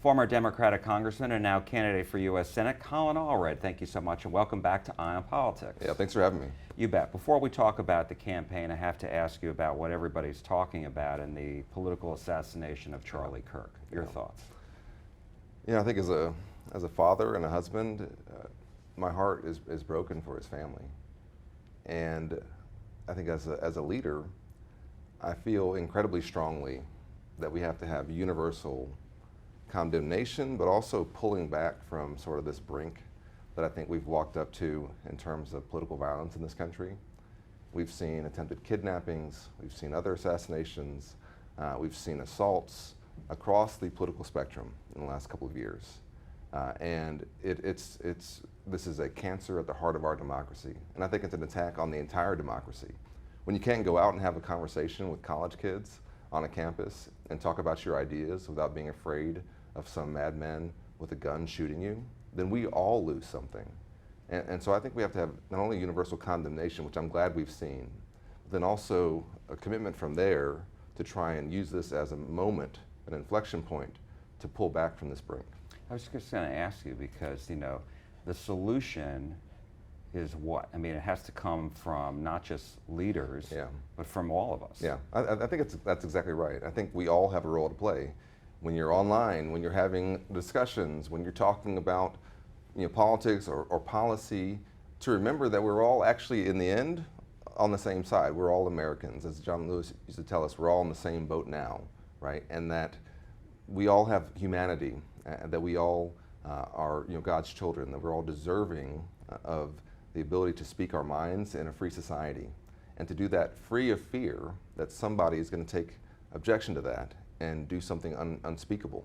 Former Democratic Congressman and now candidate for U.S. Senate, Colin Allred. Thank you so much and welcome back to Eye on Politics. Yeah, thanks for having me. You bet. Before we talk about the campaign, I have to ask you about what everybody's talking about in the political assassination of Charlie Kirk. Your thoughts? Yeah, I think as a father and a husband, my heart is broken for his family. And I think as a leader, I feel incredibly strongly that we have to have universal condemnation, but also pulling back from sort of this brink that I think we've walked up to in terms of political violence in this country. We've seen attempted kidnappings, we've seen other assassinations, we've seen assaults across the political spectrum in the last couple of years. And this is a cancer at the heart of our democracy. And I think it's an attack on the entire democracy. When you can't go out and have a conversation with college kids on a campus and talk about your ideas without being afraid of some madman with a gun shooting you, then we all lose something. And so I think we have to have not only universal condemnation, which I'm glad we've seen, but then also a commitment from there to try and use this as a moment, an inflection point to pull back from this brink. I was just going to ask you because, you know, the solution is what? I mean, it has to come from not just leaders, but from all of us. Yeah, I think that's exactly right. I think we all have a role to play. When you're online, when you're having discussions, when you're talking about politics or policy, to remember that we're all actually, in the end, on the same side. We're all Americans. As John Lewis used to tell us, we're all in the same boat now, right? And that we all have humanity, that we all are God's children, that we're all deserving of the ability to speak our minds in a free society, and to do that free of fear that somebody is going to take objection to that and do something unspeakable.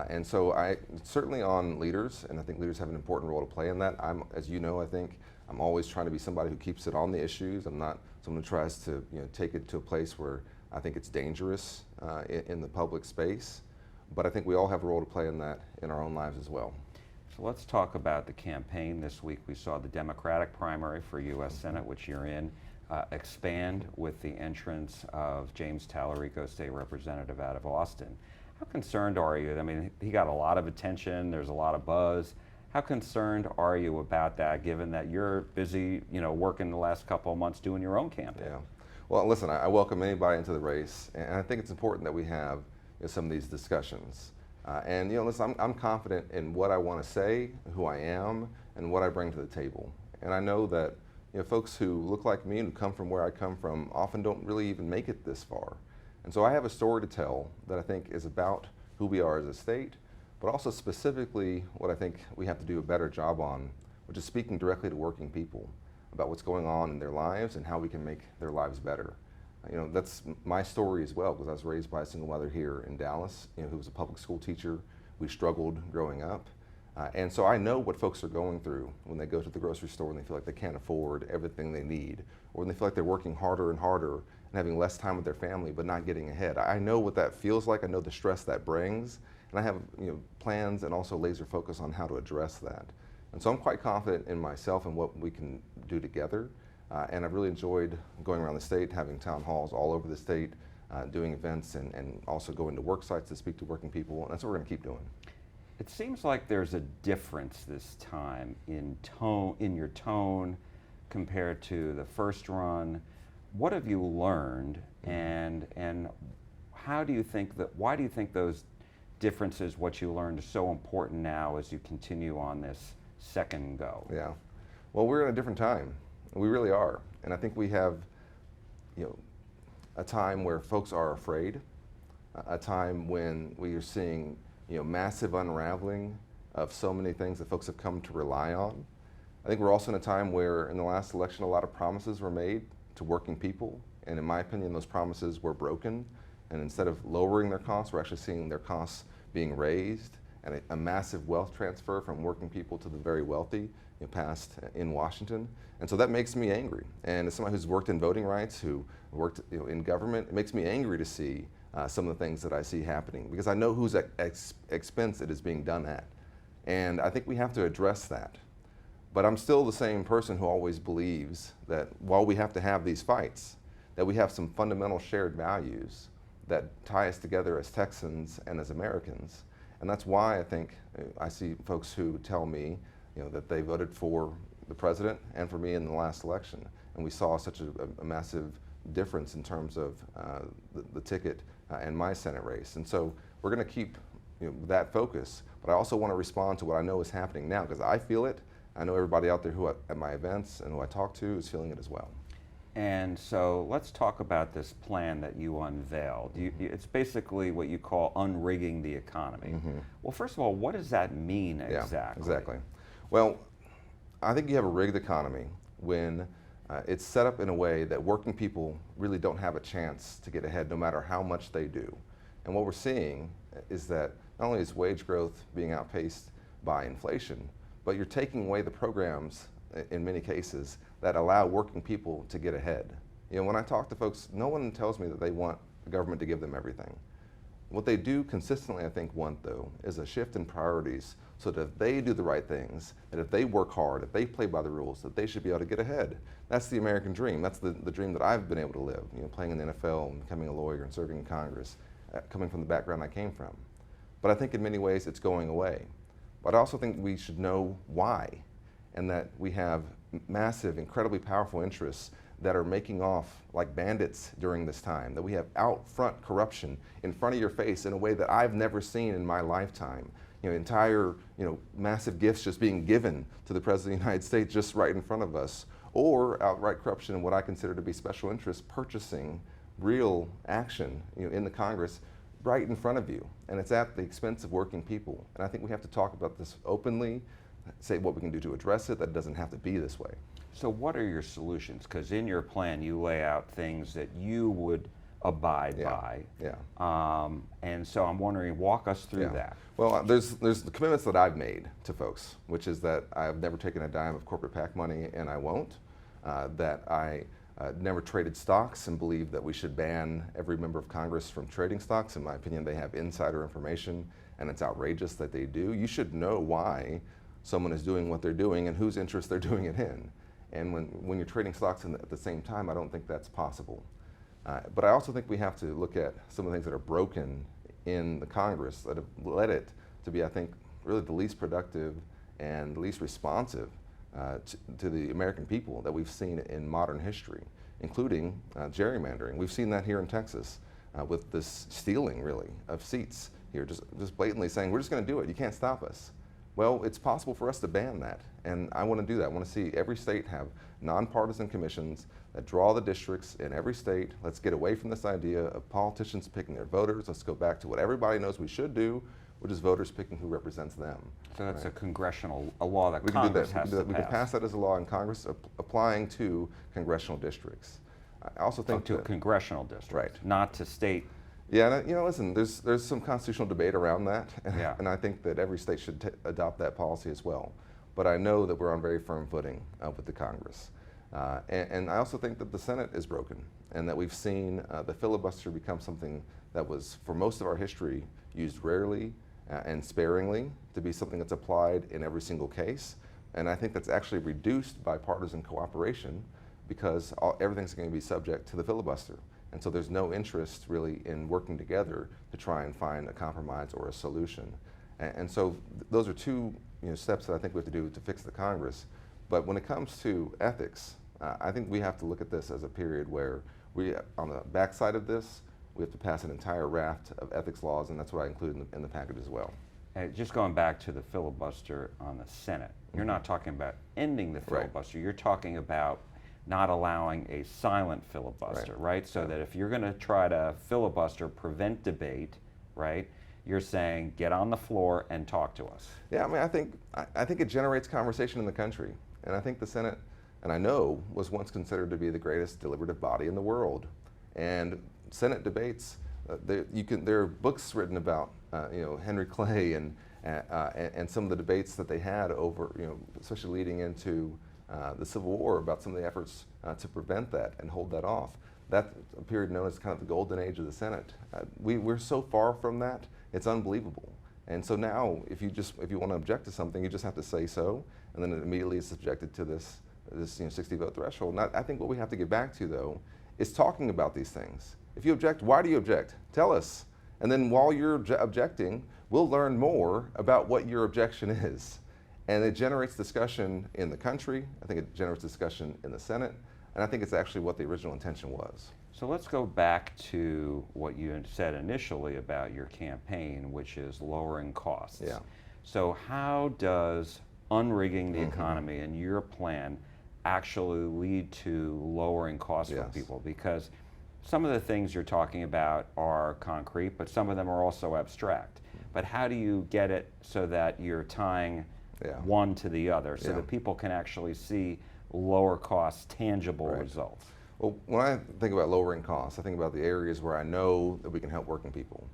And so certainly on leaders, and I think leaders have an important role to play in that. As you know, I think I'm always trying to be somebody who keeps it on the issues. I'm not someone who tries to take it to a place where I think it's dangerous in the public space. But I think we all have a role to play in that in our own lives as well. So let's talk about the campaign. This week we saw the Democratic primary for U.S. Senate, which you're in, expand with the entrance of James Talarico, state representative out of Austin. How concerned are you? I mean, he got a lot of attention, there's a lot of buzz. How concerned are you about that, given that you're busy, working the last couple of months doing your own campaign? Yeah. Well, listen, I welcome anybody into the race, and I think it's important that we have some of these discussions. And listen, I'm confident in what I want to say, who I am, and what I bring to the table. And I know that folks who look like me and who come from where I come from often don't really even make it this far. And so I have a story to tell that I think is about who we are as a state, but also specifically what I think we have to do a better job on, which is speaking directly to working people about what's going on in their lives and how we can make their lives better. That's my story as well, because I was raised by a single mother here in Dallas, who was a public school teacher. We struggled growing up. And so I know what folks are going through when they go to the grocery store and they feel like they can't afford everything they need, or when they feel like they're working harder and harder and having less time with their family but not getting ahead. I know what that feels like. I know the stress that brings, and I have plans and also laser focus on how to address that. And so I'm quite confident in myself and what we can do together. And I've really enjoyed going around the state, having town halls all over the state, doing events, and also going to work sites to speak to working people. And that's what we're going to keep doing. It seems like there's a difference this time in your tone compared to the first run. What have you learned, and why do you think those differences, what you learned, are so important now as you continue on this second go? Yeah, well, we're in a different time. We really are, and I think we have, a time where folks are afraid, a time when we are seeing massive unraveling of so many things that folks have come to rely on. I think we're also in a time where in the last election a lot of promises were made to working people, and in my opinion those promises were broken, and instead of lowering their costs, we're actually seeing their costs being raised, and a massive wealth transfer from working people to the very wealthy passed in Washington. And so that makes me angry. And as somebody who's worked in voting rights, who worked in government, it makes me angry to see some of the things that I see happening, because I know whose expense it is being done at. And I think we have to address that. But I'm still the same person who always believes that while we have to have these fights, that we have some fundamental shared values that tie us together as Texans and as Americans. And that's why I think I see folks who tell me, that they voted for the president and for me in the last election. And we saw such a massive difference in terms of the ticket and my Senate race. And so we're going to keep that focus. But I also want to respond to what I know is happening now, because I feel it. I know everybody out there at my events and who I talk to is feeling it as well. And so let's talk about this plan that you unveiled. It's basically what you call unrigging the economy. Well, first of all, what does that mean exactly? Yeah, exactly. Well, I think you have a rigged economy when it's set up in a way that working people really don't have a chance to get ahead no matter how much they do. And what we're seeing is that not only is wage growth being outpaced by inflation, but you're taking away the programs, in many cases, that allow working people to get ahead. When I talk to folks, no one tells me that they want the government to give them everything. What they do consistently, I think, want, though, is a shift in priorities so that if they do the right things, that if they work hard, if they play by the rules, that they should be able to get ahead. That's the American dream. That's the dream that I've been able to live, playing in the NFL and becoming a lawyer and serving in Congress, coming from the background I came from. But I think in many ways it's going away. But I also think we should know why, and that we have massive, incredibly powerful interests that are making off like bandits during this time, that we have out front corruption in front of your face in a way that I've never seen in my lifetime. Entire, massive gifts just being given to the President of the United States just right in front of us, or outright corruption in what I consider to be special interests purchasing real action, in the Congress right in front of you. And it's at the expense of working people. And I think we have to talk about this openly, say what we can do to address it, that it doesn't have to be this way. So what are your solutions? Because in your plan you lay out things that you would abide by. And so I'm wondering, walk us through that. Well, there's the commitments that I've made to folks, which is that I've never taken a dime of corporate PAC money, and I won't. That I never traded stocks and believe that we should ban every member of Congress from trading stocks. In my opinion, they have insider information, and it's outrageous that they do. You should know why someone is doing what they're doing and whose interest they're doing it in. And when you're trading stocks at the same time, I don't think that's possible. But I also think we have to look at some of the things that are broken in the Congress that have led it to be, I think, really the least productive and the least responsive to the American people that we've seen in modern history, including gerrymandering. We've seen that here in Texas with this stealing, really, of seats here, just blatantly saying, we're just going to do it, you can't stop us. Well, it's possible for us to ban that, and I want to do that. I want to see every state have nonpartisan commissions that draw the districts in every state. Let's get away from this idea of politicians picking their voters. Let's go back to what everybody knows we should do, which is voters picking who represents them. So that's a congressional, a law that Congress has to pass. We can pass that as a law in Congress applying to congressional districts. I also think to a congressional district, right, not to state. Yeah, and listen, there's some constitutional debate around that, and I think that every state should adopt that policy as well. But I know that we're on very firm footing with the Congress. And I also think that the Senate is broken, and that we've seen the filibuster become something that was, for most of our history, used rarely and sparingly, to be something that's applied in every single case. And I think that's actually reduced bipartisan cooperation, because everything's going to be subject to the filibuster. And so there's no interest really in working together to try and find a compromise or a solution. And so those are two steps that I think we have to do to fix the Congress. But when it comes to ethics, I think we have to look at this as a period where we, on the backside of this, we have to pass an entire raft of ethics laws, and that's what I include in the package as well. Just going back to the filibuster on the Senate, you're not talking about ending the filibuster, you're talking about not allowing a silent filibuster, right? So that if you're going to try to filibuster, prevent debate, right, you're saying get on the floor and talk to us. Yeah, I mean, I think it generates conversation in the country. And I think the Senate, and I know, was once considered to be the greatest deliberative body in the world. And Senate debates, there are books written about Henry Clay and some of the debates that they had over, especially leading into the Civil War, about some of the efforts to prevent that and hold that off. That's a period known as kind of the golden age of the Senate. We're so far from that, it's unbelievable. And so now, if you want to object to something, you just have to say so, and then it immediately is subjected to this 60-vote threshold. And I think what we have to get back to, though, is talking about these things. If you object, why do you object? Tell us. And then while you're objecting, we'll learn more about what your objection is. And it generates discussion in the country. I think it generates discussion in the Senate. And I think it's actually what the original intention was. So let's go back to what you had said initially about your campaign, which is lowering costs. Yeah. So how does unrigging the economy in your plan actually lead to lowering costs for Yes. people? Because some of the things you're talking about are concrete, but some of them are also abstract. But how do you get it so that you're tying one to the other so that people can actually see lower costs, tangible results? Well, when I think about lowering costs, I think about the areas where I know that we can help working people.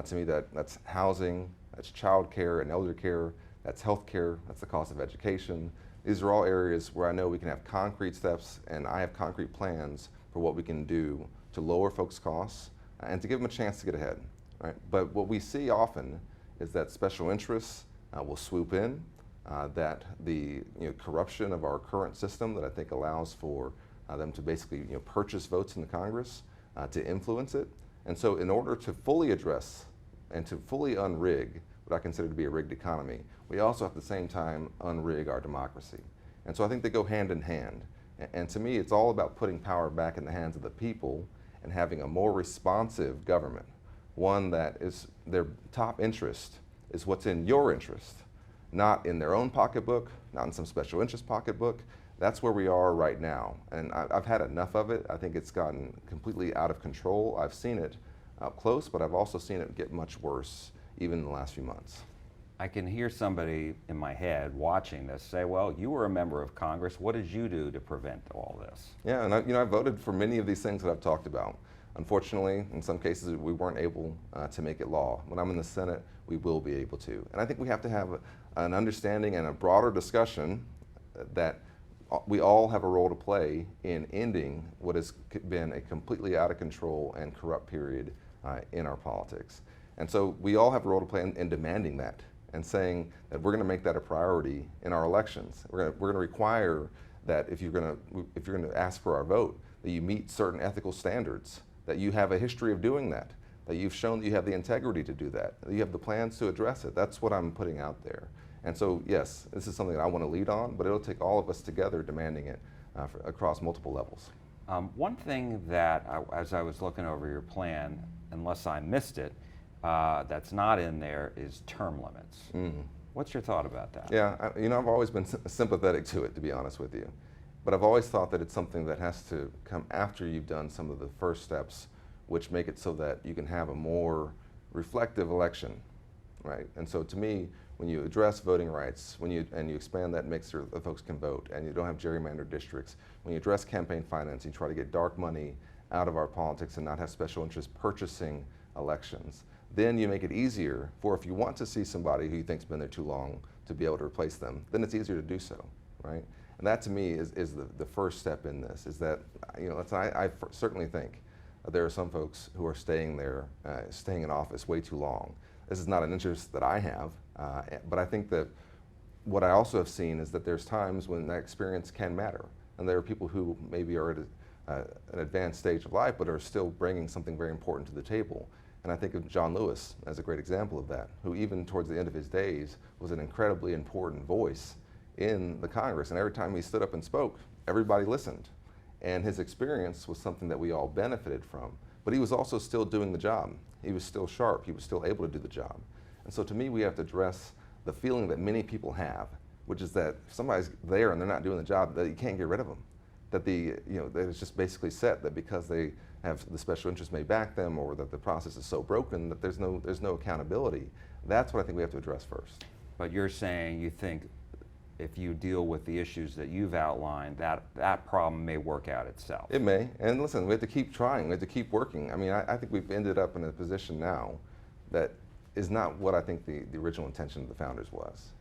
To me, that's housing, that's child care and elder care, that's health care, that's the cost of education. These are all areas where I know we can have concrete steps, and I have concrete plans for what we can do to lower folks' costs and to give them a chance to get ahead. Right? But what we see often is that special interests will swoop in, that the corruption of our current system that I think allows for them to basically purchase votes in the Congress to influence it. And so in order to fully address and to fully unrig what I consider to be a rigged economy, we also at the same time unrig our democracy. And so I think they go hand in hand. And to me, it's all about putting power back in the hands of the people and having a more responsive government, one that is their top interest is what's in your interest, not in their own pocketbook, not in some special interest pocketbook. That's where we are right now. And I've had enough of it. I think it's gotten completely out of control. I've seen it up close, but I've also seen it get much worse even in the last few months. I can hear somebody in my head watching this say, well, you were a member of Congress. What did you do to prevent all this? Yeah, and I voted for many of these things that I've talked about. Unfortunately, in some cases, we weren't able to make it law. When I'm in the Senate, we will be able to. And I think we have to have an understanding and a broader discussion that we all have a role to play in ending what has been a completely out of control and corrupt period in our politics. And so we all have a role to play in demanding that and saying that we're going to make that a priority in our elections. We're going to require that if you're going to ask for our vote, that you meet certain ethical standards, that you have a history of doing that, that you've shown that you have the integrity to do that you have the plans to address it. That's what I'm putting out there. And so, yes, this is something that I want to lead on, but it'll take all of us together demanding it across multiple levels. One thing that, as I was looking over your plan, unless I missed it, that's not in there is term limits. What's your thought about that? Yeah, I've always been sympathetic to it, to be honest with you. But I've always thought that it's something that has to come after you've done some of the first steps, which make it so that you can have a more reflective election, right? And so to me, when you address voting rights, and you expand that mix so that folks can vote, and you don't have gerrymandered districts, when you address campaign finance, you try to get dark money out of our politics and not have special interests purchasing elections, then you make it easier for, if you want to see somebody who you think's been there too long, to be able to replace them, then it's easier to do so, right? And that to me is the first step in this, is that, I certainly think there are some folks who are staying there, staying in office way too long. This is not an interest that I have, but I think that what I also have seen is that there's times when that experience can matter. And there are people who maybe are at an advanced stage of life, but are still bringing something very important to the table. And I think of John Lewis as a great example of that, who even towards the end of his days was an incredibly important voice in the Congress. And every time he stood up and spoke, everybody listened. And his experience was something that we all benefited from. But he was also still doing the job. He was still sharp. He was still able to do the job. And so to me, we have to address the feeling that many people have, which is that if somebody's there and they're not doing the job, that you can't get rid of them. That that it's just basically set that because they have the special interest may back them, or that the process is so broken that there's no accountability. That's what I think we have to address first. But you're saying you think if you deal with the issues that you've outlined, that problem may work out itself. It may. And listen, we have to keep trying. We have to keep working. I mean, I think we've ended up in a position now that is not what I think the original intention of the founders was.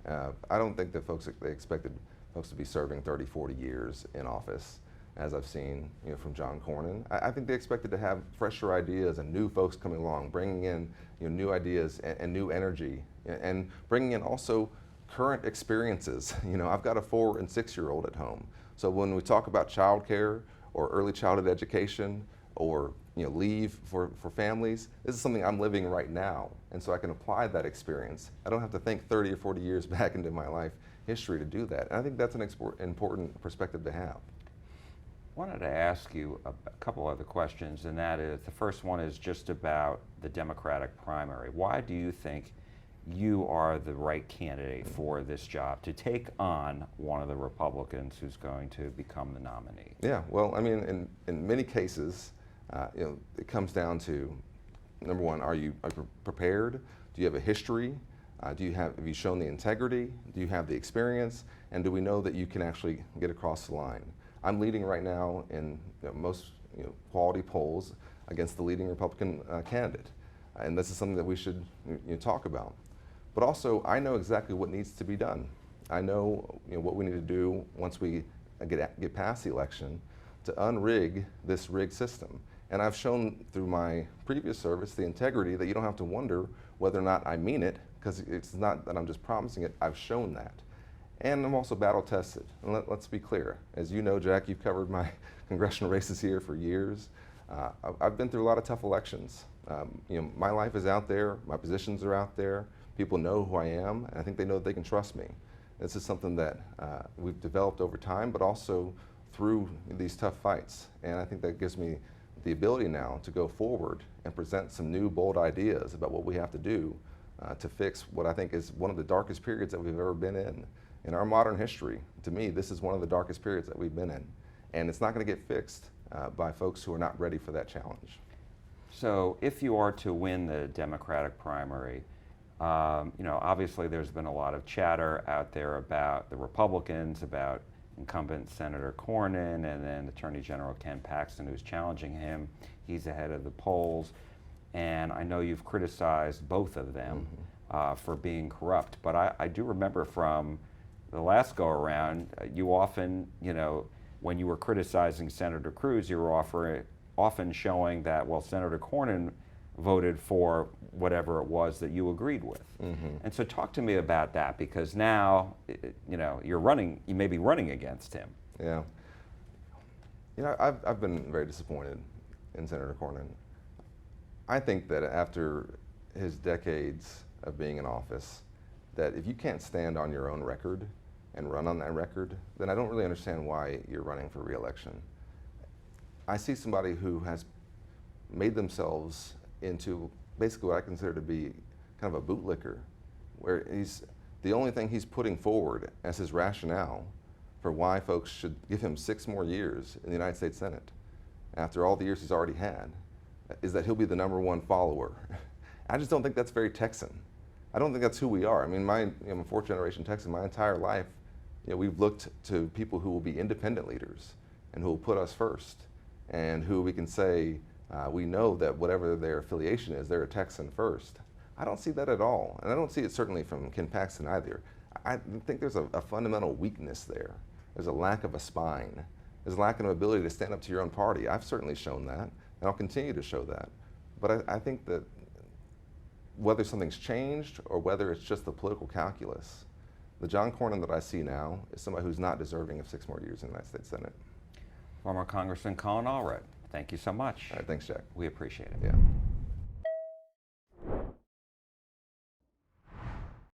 I don't think that they expected folks to be serving 30, 40 years in office, as I've seen from John Cornyn. I think they expected to have fresher ideas and new folks coming along, bringing in new ideas and new energy, and bringing in also current experiences. I've got a 4- and 6-year-old at home. So when we talk about childcare or early childhood education or leave for families. This is something I'm living right now, and so I can apply that experience. I don't have to think 30 or 40 years back into my life history to do that. And I think that's an important perspective to have. I wanted to ask you a couple other questions, and that is, the first one is just about the Democratic primary. Why do you think you are the right candidate for this job, to take on one of the Republicans who's going to become the nominee? Yeah, well, I mean, in many cases, it comes down to, number one, are you prepared? Do you have a history? Have you shown the integrity? Do you have the experience? And do we know that you can actually get across the line? I'm leading right now in most quality polls against the leading Republican candidate, and this is something that we should talk about. But also, I know exactly what needs to be done. I know what we need to do once we get past the election to unrig this rigged system. And I've shown through my previous service the integrity that you don't have to wonder whether or not I mean it, because it's not that I'm just promising it, I've shown that. And I'm also battle tested. And let's be clear. As you know, Jack, you've covered my congressional races here for years. I've been through a lot of tough elections. My life is out there, my positions are out there, people know who I am, and I think they know that they can trust me. This is something that we've developed over time, but also through these tough fights. And I think that gives me the ability now to go forward and present some new, bold ideas about what we have to do to fix what I think is one of the darkest periods that we've ever been in. In our modern history, to me, this is one of the darkest periods that we've been in. And it's not going to get fixed by folks who are not ready for that challenge. So if you are to win the Democratic primary, obviously there's been a lot of chatter out there about the Republicans, about incumbent Senator Cornyn, and then Attorney General Ken Paxton, who's challenging him. He's ahead of the polls. And I know you've criticized both of them for being corrupt, but I do remember from the last go-around, you often, when you were criticizing Senator Cruz, you were often showing that, well, Senator Cornyn voted for whatever it was that you agreed with. And so talk to me about that, because now, you may be running against him. Yeah. I've been very disappointed in Senator Cornyn. I think that after his decades of being in office, that if you can't stand on your own record and run on that record, then I don't really understand why you're running for re-election. I see somebody who has made themselves into basically what I consider to be kind of a bootlicker, where the only thing he's putting forward as his rationale for why folks should give him 6 more years in the United States Senate, after all the years he's already had, is that he'll be the #1 follower. I just don't think that's very Texan. I don't think that's who we are. I mean, I'm a 4th-generation Texan. My entire life, we've looked to people who will be independent leaders and who will put us first, and who we can say, we know that whatever their affiliation is, they're a Texan first. I don't see that at all, and I don't see it certainly from Ken Paxton either. I think there's a fundamental weakness there. There's a lack of a spine. There's a lack of an ability to stand up to your own party. I've certainly shown that, and I'll continue to show that. But I think that whether something's changed or whether it's just the political calculus, the John Cornyn that I see now is somebody who's not deserving of 6 more years in the United States Senate. Former Congressman Colin Allred, thank you so much. All right, thanks, Jack. We appreciate it. Yeah.